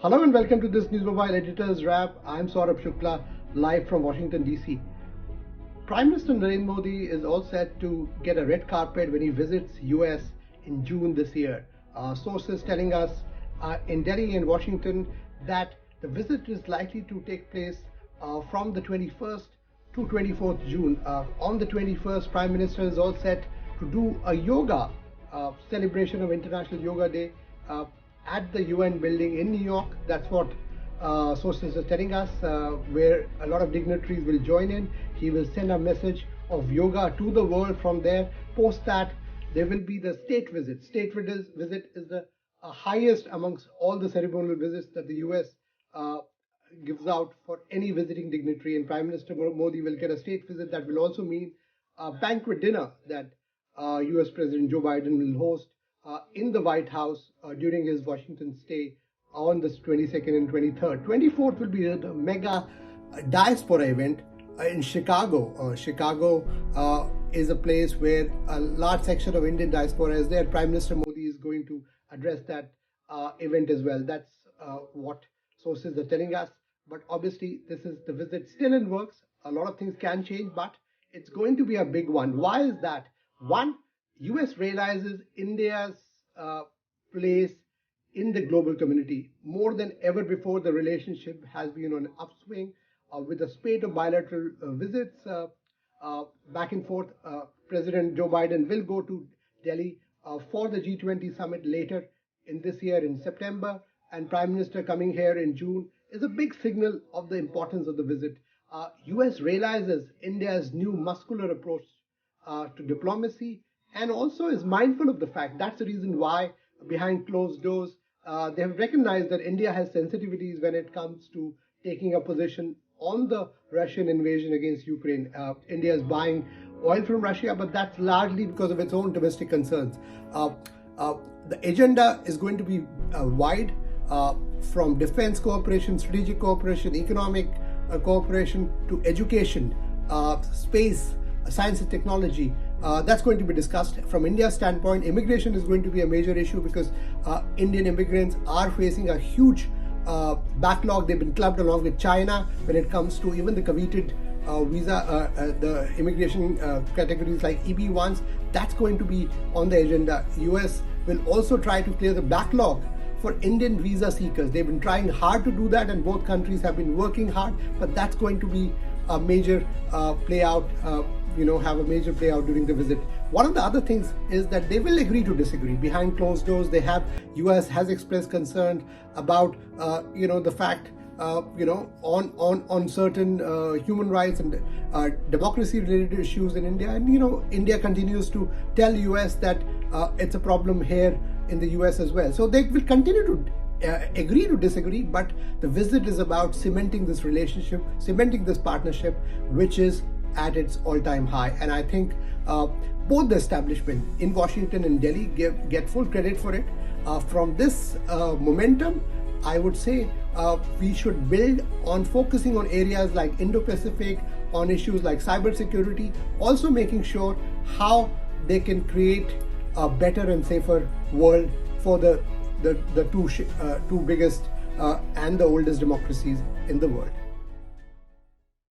Hello and welcome to this News Mobile Editor's Wrap. I'm Saurabh Shukla, live from Washington, D.C. Prime Minister Narendra Modi is all set to get a red carpet when he visits US in June this year. Sources telling us in Delhi and Washington that the visit is likely to take place from the 21st to 24th June. On the 21st, Prime Minister is all set to do a yoga celebration of International Yoga Day at the UN building in New York. That's what sources are telling us, where a lot of dignitaries will join in. He will send a message of yoga to the world from there. Post that, there will be the state visit. State visit is the highest amongst all the ceremonial visits that the US gives out for any visiting dignitary, and Prime Minister Modi will get a state visit. That will also mean a banquet dinner that US President Joe Biden will host in the White House during his Washington stay on the 22nd and 23rd. 24th will be the mega diaspora event in Chicago. Chicago is a place where a large section of Indian diaspora is there. Prime Minister Modi is going to address that event as well. That's what sources are telling us. But obviously, this is the visit still in works. A lot of things can change, but it's going to be a big one. Why is that? One, US realizes India's place in the global community. More than ever before, the relationship has been on an upswing with a spate of bilateral visits back and forth. President Joe Biden will go to Delhi for the G20 summit later in this year in September, and Prime Minister coming here in June is a big signal of the importance of the visit. US realizes India's new muscular approach to diplomacy, and also is mindful of the fact that's the reason why behind closed doors they have recognized that India has sensitivities when it comes to taking a position on the Russian invasion against Ukraine. India is buying oil from Russia, but that's largely because of its own domestic concerns. The agenda is going to be wide, from defense cooperation, strategic cooperation, economic cooperation, to education, space, science and technology. That's going to be discussed. From India's standpoint, immigration is going to be a major issue because Indian immigrants are facing a huge backlog. They've been clubbed along with China when it comes to even the coveted visa, the immigration categories like EB1s. That's going to be on the agenda. US will also try to clear the backlog for Indian visa seekers. They've been trying hard to do that, and both countries have been working hard, but that's going to be a major play out, have a major play out during the visit. One of the other things is that they will agree to disagree behind closed doors. US has expressed concern about, the fact, on certain human rights and democracy related issues in India. And, India continues to tell US that it's a problem here in the US as well. So they will continue to agree to disagree, but the visit is about cementing this relationship, cementing this partnership, which is at its all-time high. And I think both the establishment in Washington and Delhi get full credit for it. From this momentum, I would say we should build on focusing on areas like Indo-Pacific, on issues like cybersecurity, also making sure how they can create a better and safer world for the two biggest and the oldest democracies in the world.